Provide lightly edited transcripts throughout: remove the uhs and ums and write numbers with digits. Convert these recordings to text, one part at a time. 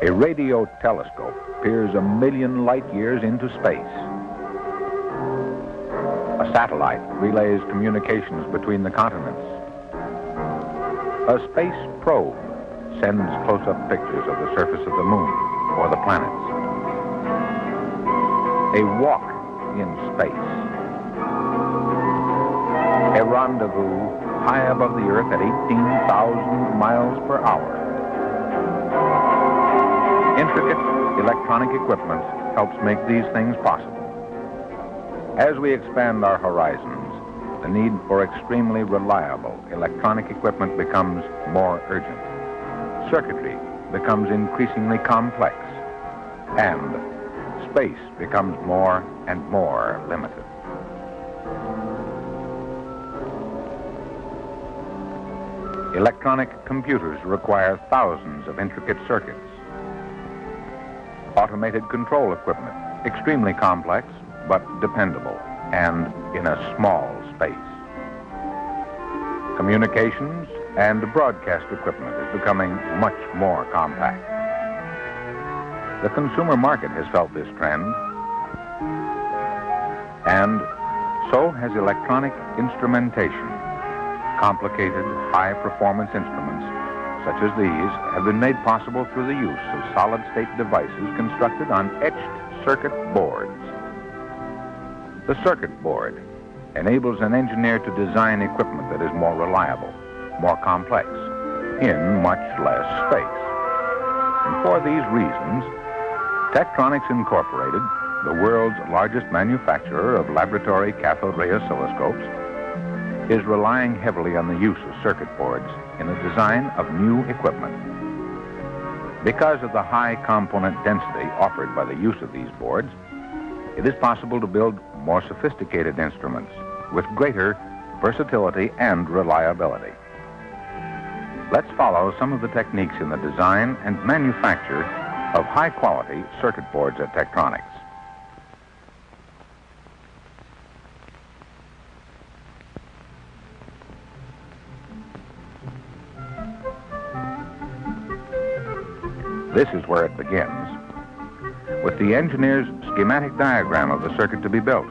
A radio telescope peers 1,000,000 light years into space. A satellite relays communications between the continents. A space probe sends close-up pictures of the surface of the moon or the planets. A walk in space. A rendezvous high above the Earth at 18,000 miles per hour. Intricate electronic equipment helps make these things possible. As we expand our horizons, the need for extremely reliable electronic equipment becomes more urgent. Circuitry becomes increasingly complex, and space becomes more and more limited. Electronic computers require thousands of intricate circuits. Automated control equipment, extremely complex, but dependable, and in a small space. Communications and broadcast equipment is becoming much more compact. The consumer market has felt this trend, and so has electronic instrumentation. Complicated, high-performance instruments such as these have been made possible through the use of solid-state devices constructed on etched circuit boards. The circuit board enables an engineer to design equipment that is more reliable, more complex, in much less space. And for these reasons, Tektronix Incorporated, the world's largest manufacturer of laboratory cathode ray oscilloscopes, is relying heavily on the use of circuit boards in the design of new equipment. Because of the high component density offered by the use of these boards, it is possible to build more sophisticated instruments with greater versatility and reliability. Let's follow some of the techniques in the design and manufacture of high-quality circuit boards at Tektronix. This is where it begins, with the engineer's schematic diagram of the circuit to be built.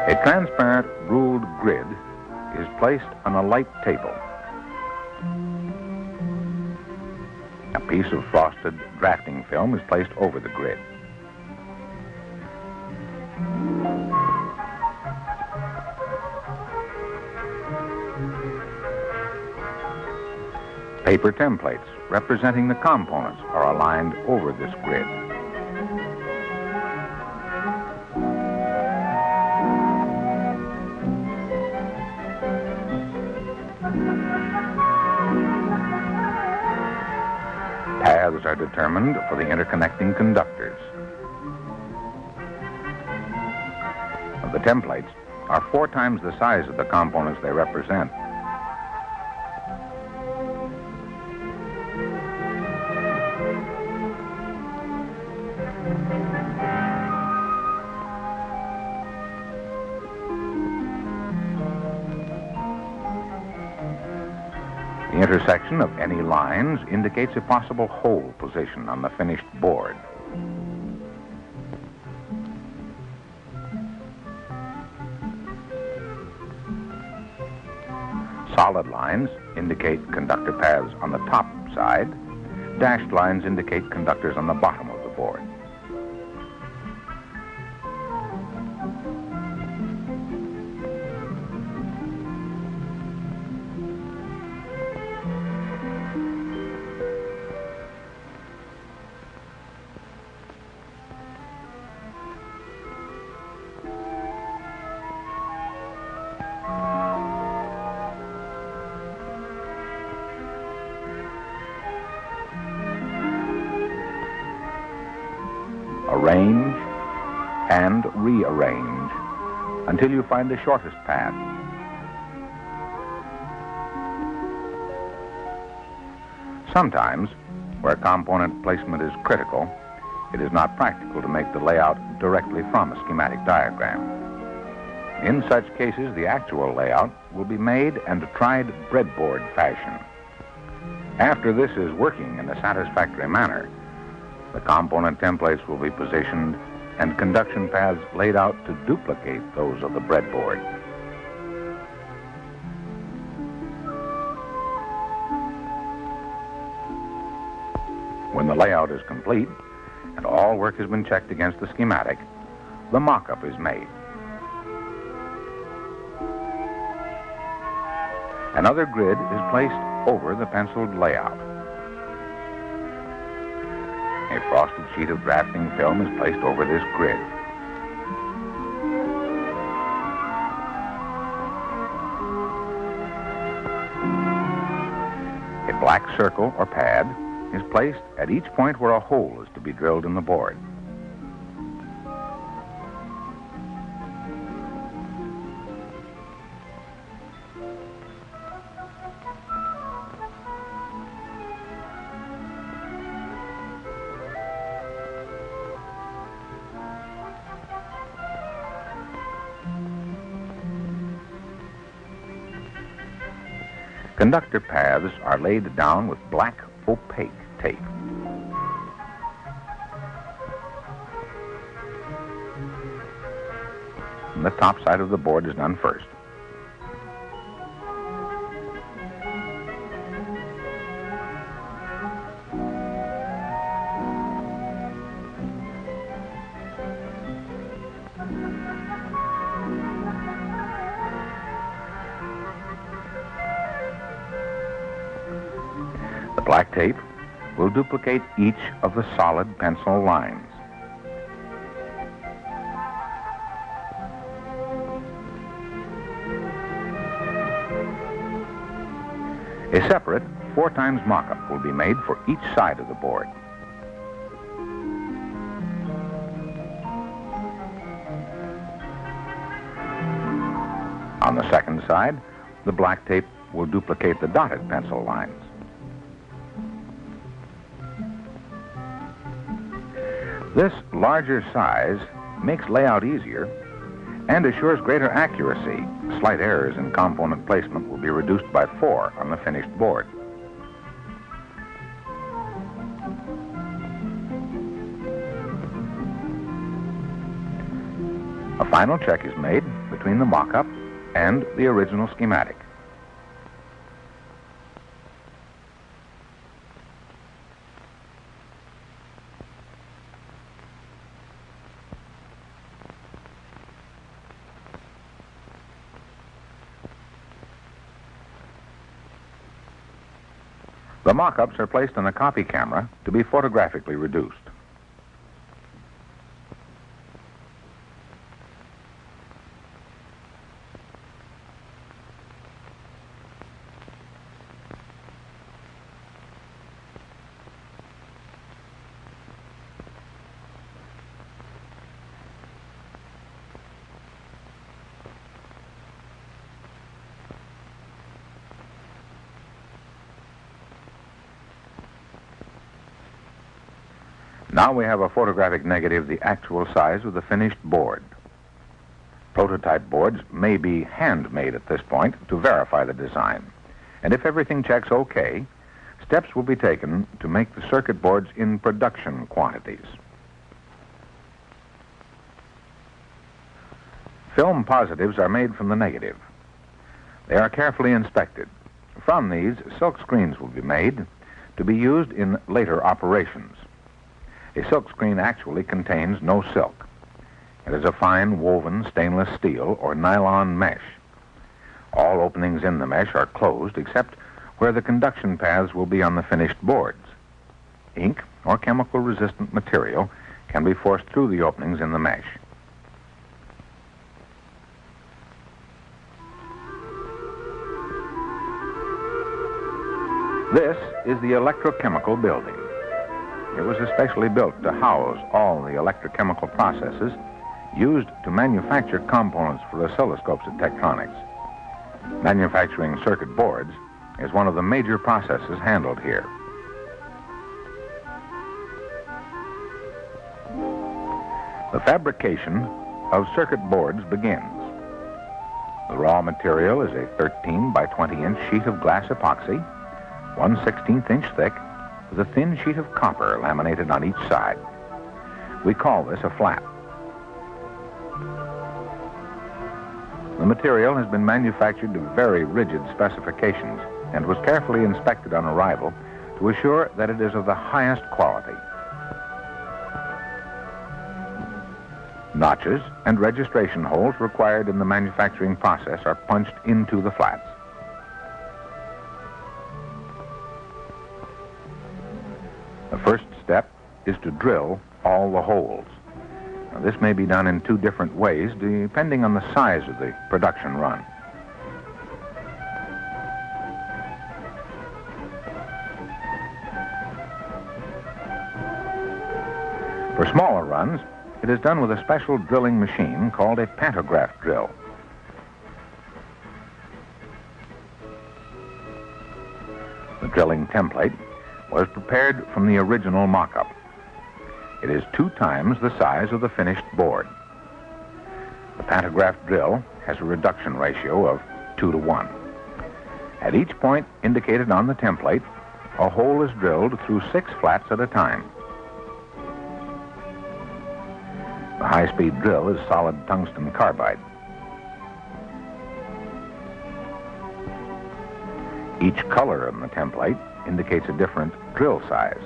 A transparent ruled grid is placed on a light table. A piece of frosted drafting film is placed over the grid. Paper templates representing the components are aligned over this grid. Paths are determined for the interconnecting conductors. The templates are 4 times the size of the components they represent. The intersection of any lines indicates a possible hole position on the finished board. Solid lines indicate conductor paths on the top side. Dashed lines indicate conductors on the bottom of the board. Arrange and rearrange until you find the shortest path. Sometimes, where component placement is critical, it is not practical to make the layout directly from a schematic diagram. In such cases, the actual layout will be made and tried breadboard fashion. After this is working in a satisfactory manner, the component templates will be positioned and conduction paths laid out to duplicate those of the breadboard. When the layout is complete and all work has been checked against the schematic, the mock-up is made. Another grid is placed over the penciled layout. A frosted sheet of drafting film is placed over this grid. A black circle or pad is placed at each point where a hole is to be drilled in the board. Conductor paths are laid down with black opaque tape. And the top side of the board is done first. The black tape will duplicate each of the solid pencil lines. A separate 4x mock-up will be made for each side of the board. On the second side, the black tape will duplicate the dotted pencil lines. This larger size makes layout easier and assures greater accuracy. Slight errors in component placement will be reduced by 4 on the finished board. A final check is made between the mock-up and the original schematic. The mock-ups are placed on a copy camera to be photographically reduced. Now we have a photographic negative of the actual size of the finished board. Prototype boards may be handmade at this point to verify the design. And if everything checks okay, steps will be taken to make the circuit boards in production quantities. Film positives are made from the negative. They are carefully inspected. From these, silk screens will be made to be used in later operations. A silk screen actually contains no silk. It is a fine woven stainless steel or nylon mesh. All openings in the mesh are closed except where the conduction paths will be on the finished boards. Ink or chemical resistant material can be forced through the openings in the mesh. This is the electrochemical building. It was especially built to house all the electrochemical processes used to manufacture components for oscilloscopes at Tektronix. Manufacturing circuit boards is one of the major processes handled here. The fabrication of circuit boards begins. The raw material is a 13 by 20 inch sheet of glass epoxy, 1/16 inch thick, with a thin sheet of copper laminated on each side. We call this a flat. The material has been manufactured to very rigid specifications and was carefully inspected on arrival to assure that it is of the highest quality. Notches and registration holes required in the manufacturing process are punched into the flats. The first step is to drill all the holes. Now, this may be done in two different ways depending on the size of the production run. For smaller runs, it is done with a special drilling machine called a pantograph drill. The drilling template was prepared from the original mock-up. It is 2 times the size of the finished board. The pantograph drill has a reduction ratio of 2 to 1. At each point indicated on the template, a hole is drilled through 6 flats at a time. The high-speed drill is solid tungsten carbide. Each color in the template indicates a different drill size.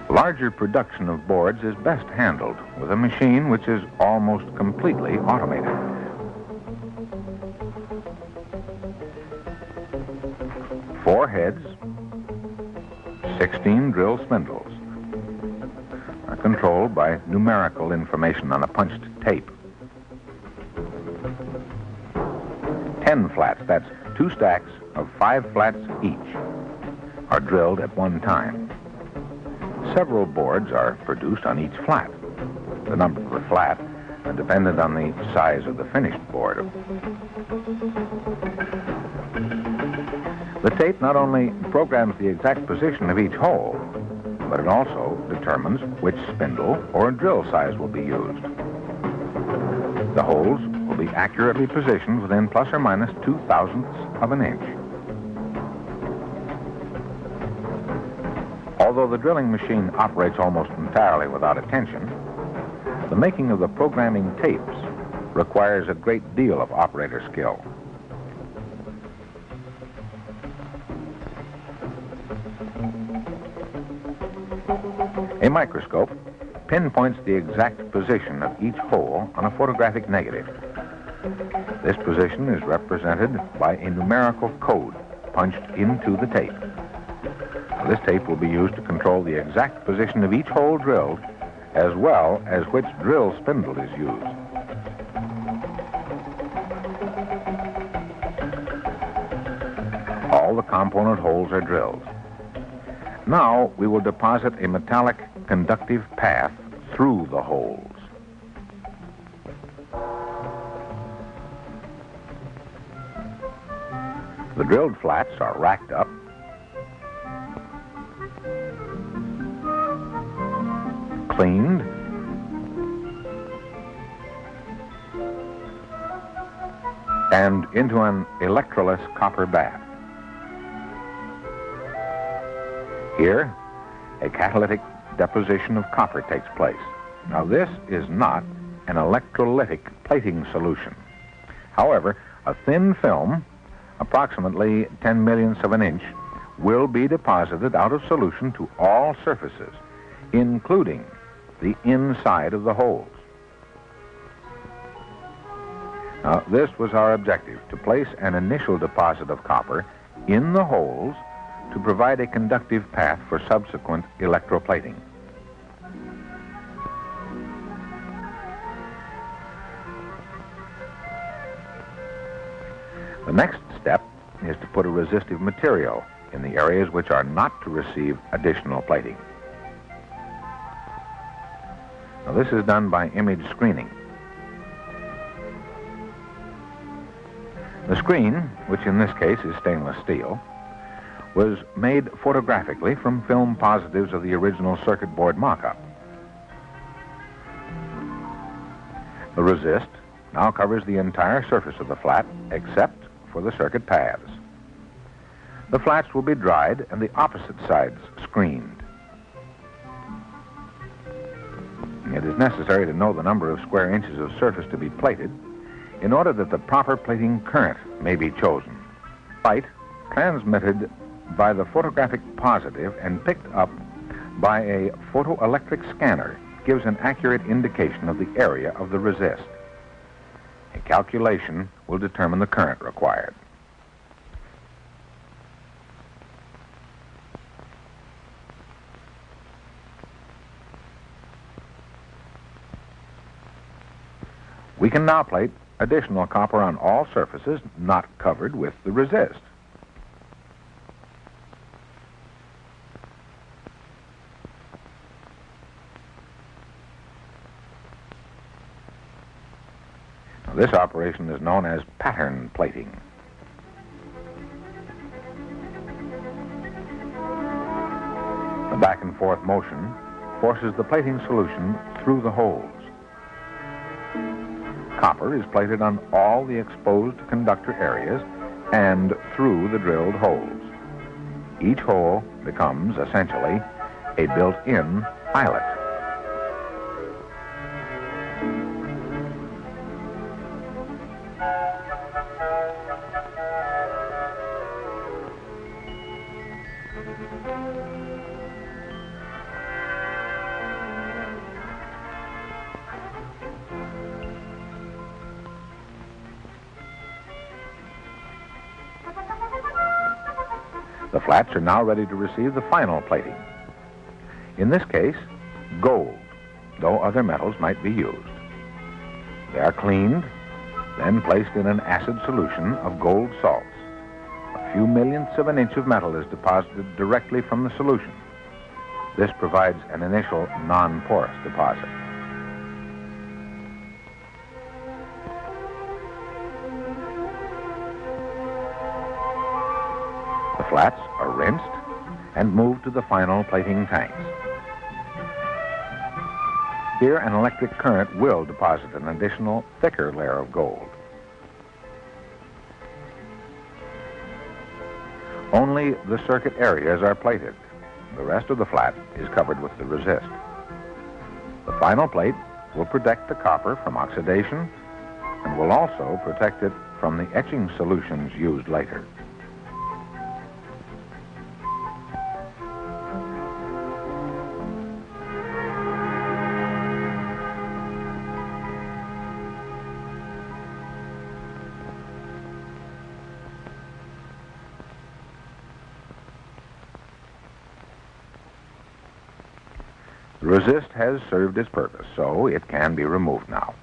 Larger production of boards is best handled with a machine which is almost completely automated. Four heads, 16 drill spindles are controlled by numerical information on a punched tape. 10 flats, that's 2 stacks of 5 flats each, are drilled at one time. Several boards are produced on each flat. The number per flat is dependent on the size of the finished board. The tape not only programs the exact position of each hole, but it also determines which spindle or drill size will be used. The holes will be accurately positioned within plus or minus 0.02 of an inch. Although the drilling machine operates almost entirely without attention, the making of the programming tapes requires a great deal of operator skill. A microscope pinpoints the exact position of each hole on a photographic negative. This position is represented by a numerical code punched into the tape. This tape will be used to control the exact position of each hole drilled, as well as which drill spindle is used. All the component holes are drilled. Now we will deposit a metallic conductive path through the holes. The drilled flats are racked up, cleaned, and into an electroless copper bath. Here, a catalytic deposition of copper takes place. Now, this is not an electrolytic plating solution. However, a thin film, approximately 10 millionths of an inch, will be deposited out of solution to all surfaces, including the inside of the holes. Now, this was our objective, to place an initial deposit of copper in the holes to provide a conductive path for subsequent electroplating. The next step is to put a resistive material in the areas which are not to receive additional plating. Now, This is done by image screening. The screen, which in this case is stainless steel, was made photographically from film positives of the original circuit board mock-up. The resist now covers the entire surface of the flat except for the circuit paths. The flats will be dried and the opposite sides screened. It is necessary to know the number of square inches of surface to be plated in order that the proper plating current may be chosen. Light transmitted by the photographic positive and picked up by a photoelectric scanner gives an accurate indication of the area of the resist. A calculation will determine the current required. We can now plate additional copper on all surfaces not covered with the resist. Now, this operation is known as pattern plating. The back and forth motion forces the plating solution through the holes. Copper is plated on all the exposed conductor areas and through the drilled holes. Each hole becomes, essentially, a built-in eyelet. The flats are now ready to receive the final plating. In this case, gold, though other metals might be used. They are cleaned, then placed in an acid solution of gold salts. A few millionths of an inch of metal is deposited directly from the solution. This provides an initial non-porous deposit. The flats are rinsed and moved to the final plating tanks. Here, an electric current will deposit an additional, thicker layer of gold. Only the circuit areas are plated. The rest of the flat is covered with the resist. The final plate will protect the copper from oxidation and will also protect it from the etching solutions used later. The resist has served its purpose, so it can be removed now.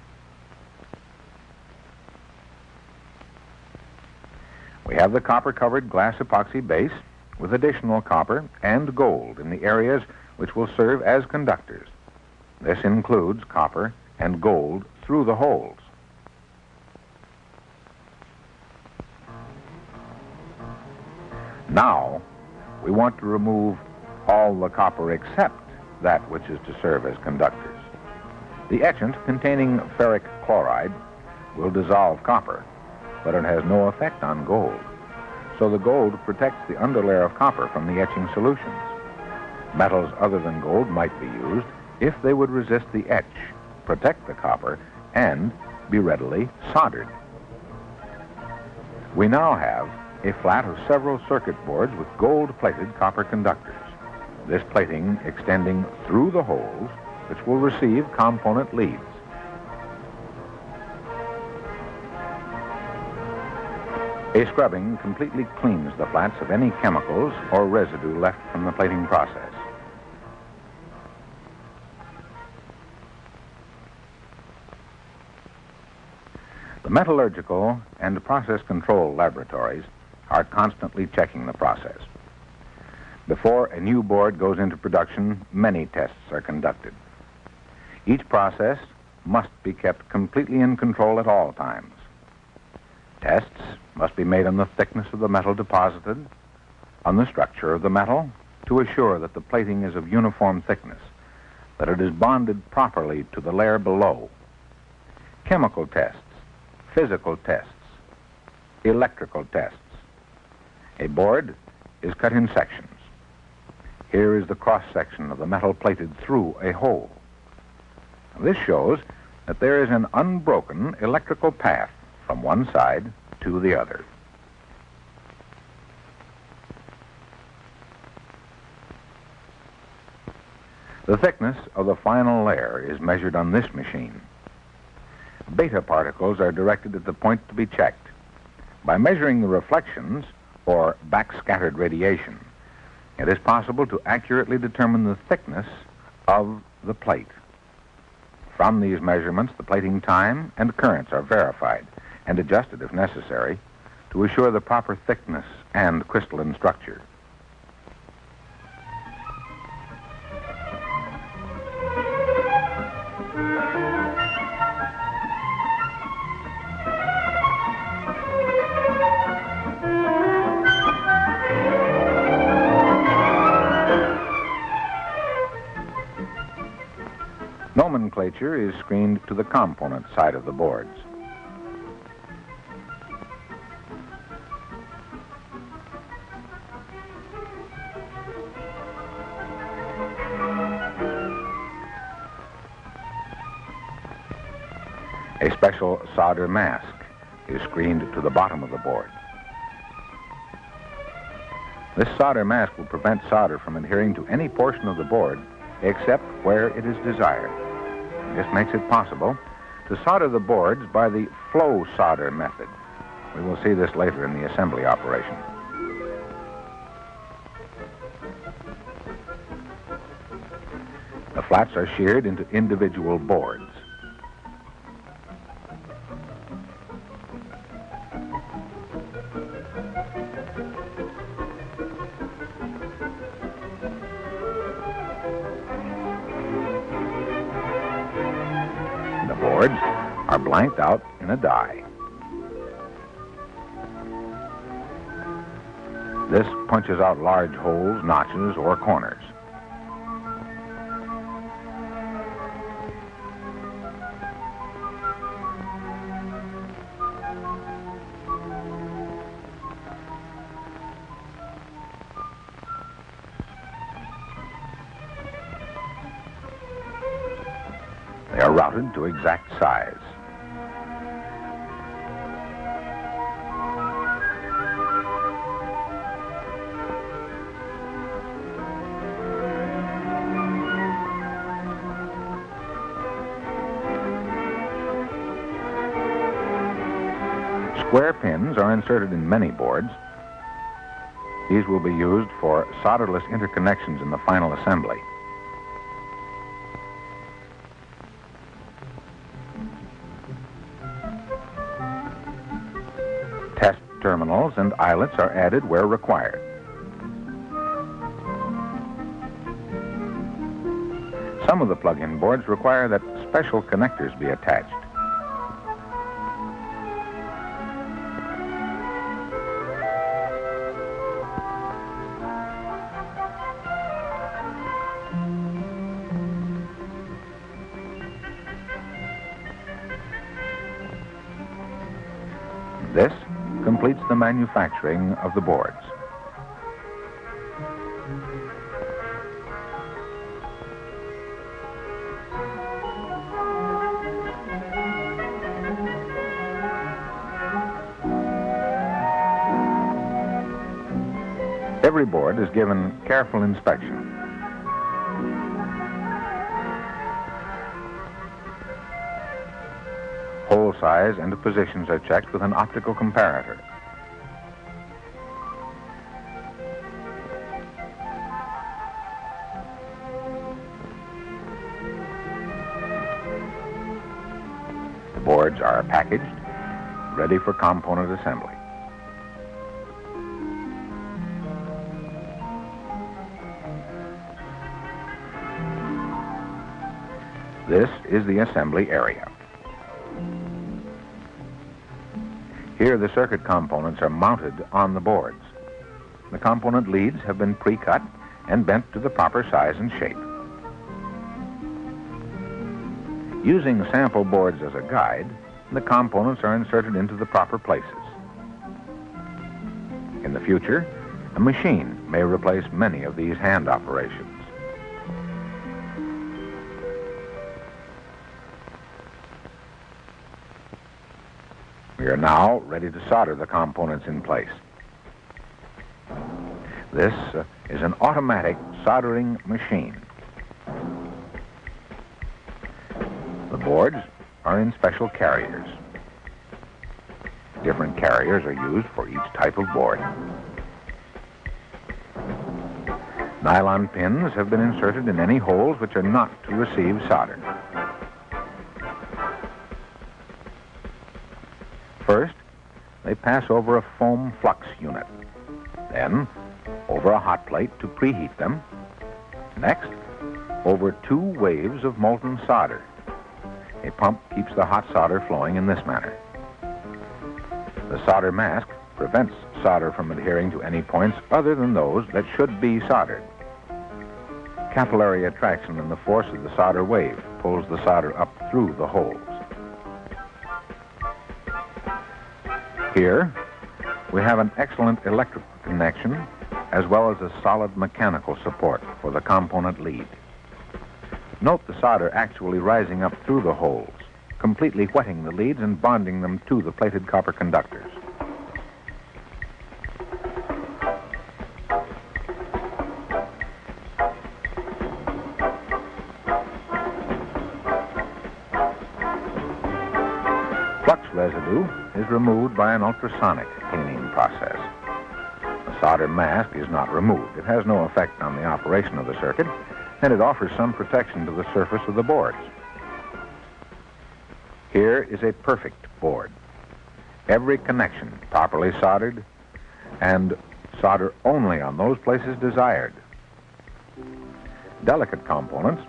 We have the copper-covered glass epoxy base with additional copper and gold in the areas which will serve as conductors. This includes copper and gold through the holes. Now, we want to remove all the copper except that which is to serve as conductors. The etchant containing ferric chloride will dissolve copper, but it has no effect on gold. So the gold protects the underlayer of copper from the etching solutions. Metals other than gold might be used if they would resist the etch, protect the copper, and be readily soldered. We now have a flat of several circuit boards with gold-plated copper conductors. This plating extending through the holes, which will receive component leads. A scrubbing completely cleans the flats of any chemicals or residue left from the plating process. The metallurgical and process control laboratories are constantly checking the process. Before a new board goes into production, many tests are conducted. Each process must be kept completely in control at all times. Tests must be made on the thickness of the metal deposited, on the structure of the metal, to assure that the plating is of uniform thickness, that it is bonded properly to the layer below. Chemical tests, physical tests, electrical tests. A board is cut in sections. Here is the cross-section of the metal plated through a hole. This shows that there is an unbroken electrical path from one side to the other. The thickness of the final layer is measured on this machine. Beta particles are directed at the point to be checked. By measuring the reflections, or backscattered radiation, it is possible to accurately determine the thickness of the plate. From these measurements, the plating time and currents are verified and adjusted if necessary to assure the proper thickness and crystalline structure. Nomenclature is screened to the component side of the boards. A special solder mask is screened to the bottom of the board. This solder mask will prevent solder from adhering to any portion of the board except where it is desired. This makes it possible to solder the boards by the flow solder method. We will see this later in the assembly operation. The flats are sheared into individual boards. Boards are blanked out in a die. This punches out large holes, notches, or corners. They are routed to exact size. Square pins are inserted in many boards. These will be used for solderless interconnections in the final assembly. Test terminals and eyelets are added where required. Some of the plug-in boards require that special connectors be attached. This completes the manufacturing of the boards. Every board is given careful inspection. Hole size and positions are checked with an optical comparator. The boards are packaged, ready for component assembly. This is the assembly area. Here, the circuit components are mounted on the boards. The component leads have been pre-cut and bent to the proper size and shape. Using sample boards as a guide, the components are inserted into the proper places. In the future, a machine may replace many of these hand operations. We are now ready to solder the components in place. This is an automatic soldering machine. The boards are in special carriers. Different carriers are used for each type of board. Nylon pins have been inserted in any holes which are not to receive solder. First, they pass over a foam flux unit. Then, over a hot plate to preheat them. Next, over 2 waves of molten solder. A pump keeps the hot solder flowing in this manner. The solder mask prevents solder from adhering to any points other than those that should be soldered. Capillary attraction and the force of the solder wave pulls the solder up through the holes. Here, we have an excellent electrical connection as well as a solid mechanical support for the component lead. Note the solder actually rising up through the holes, completely wetting the leads and bonding them to the plated copper conductors. Flux residue is removed by an ultrasonic cleaning process. The solder mask is not removed. It has no effect on the operation of the circuit, and it offers some protection to the surface of the boards. Here is a perfect board. Every connection properly soldered, and solder only on those places desired. Delicate components,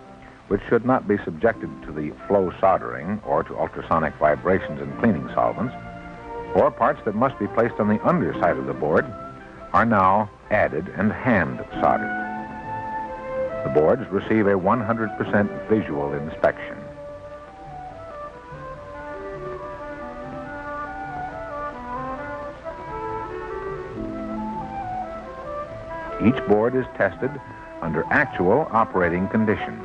which should not be subjected to the flow soldering or to ultrasonic vibrations and cleaning solvents, or parts that must be placed on the underside of the board, are now added and hand soldered. The boards receive a 100% visual inspection. Each board is tested under actual operating conditions.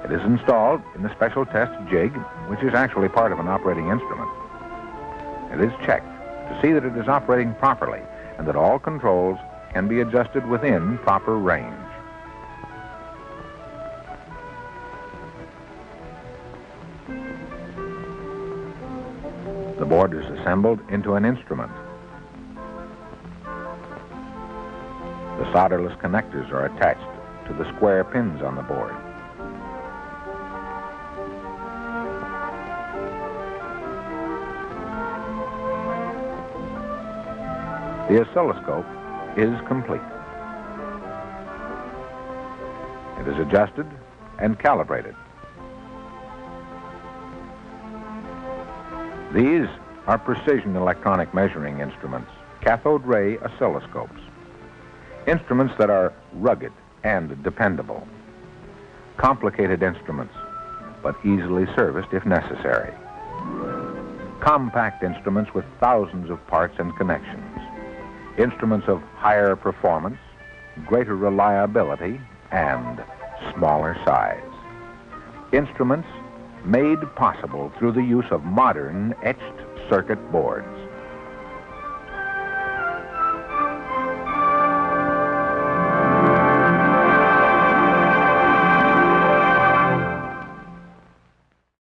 It is installed in a special test jig, which is actually part of an operating instrument. It is checked to see that it is operating properly and that all controls can be adjusted within proper range. The board is assembled into an instrument. The solderless connectors are attached to the square pins on the board. The oscilloscope is complete. It is adjusted and calibrated. These are precision electronic measuring instruments, cathode ray oscilloscopes. Instruments that are rugged and dependable. Complicated instruments, but easily serviced if necessary. Compact instruments with thousands of parts and connections. Instruments of higher performance, greater reliability, and smaller size. Instruments made possible through the use of modern etched circuit boards.